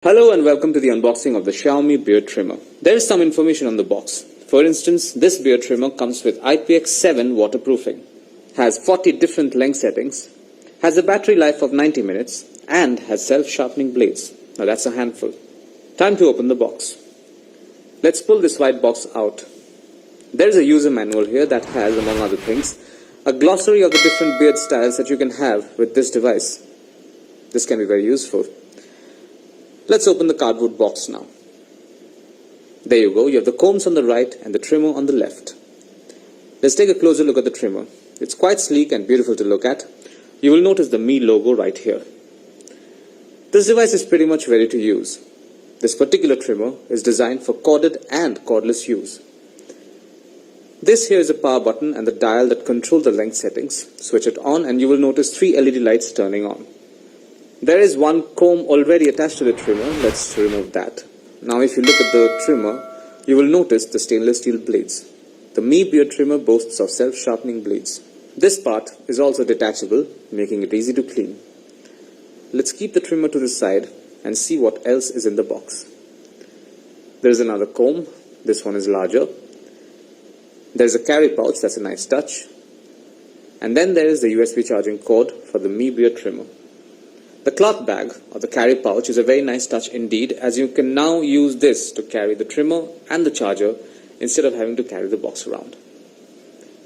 Hello and welcome to the unboxing of the Xiaomi beard trimmer. There is some information on the box. For instance, this beard trimmer comes with IPX7 waterproofing, has 40 different length settings, has a battery life of 90 minutes, and has self-sharpening blades. Now that's a handful. Time to open the box. Let's pull this white box out. There is a user manual here that has, among other things, a glossary of the different beard styles that you can have with this device. This can be very useful. Let's open the cardboard box now. There you go, you have the combs on the right and the trimmer on the left. Let's take a closer look at the trimmer. It's quite sleek and beautiful to look at. You will notice the Mi logo right here. This device is pretty much ready to use. This particular trimmer is designed for corded and cordless use. This here is a power button and the dial that control the length settings. Switch it on and you will notice 3 LED lights turning on. There is one comb already attached to the trimmer. Let's remove that. Now if you look at the trimmer, you will notice the stainless steel blades. The Mi beard trimmer boasts of self-sharpening blades. This part is also detachable, making it easy to clean. Let's keep the trimmer to the side and see what else is in the box. There is another comb. This one is larger. There is a carry pouch. That's a nice touch. And then there is the USB charging cord for the Mi beard trimmer. The cloth bag or the carry pouch is a very nice touch indeed, as you can now use this to carry the trimmer and the charger instead of having to carry the box around.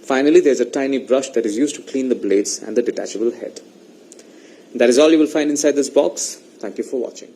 Finally, there is a tiny brush that is used to clean the blades and the detachable head. That is all you will find inside this box. Thank you for watching.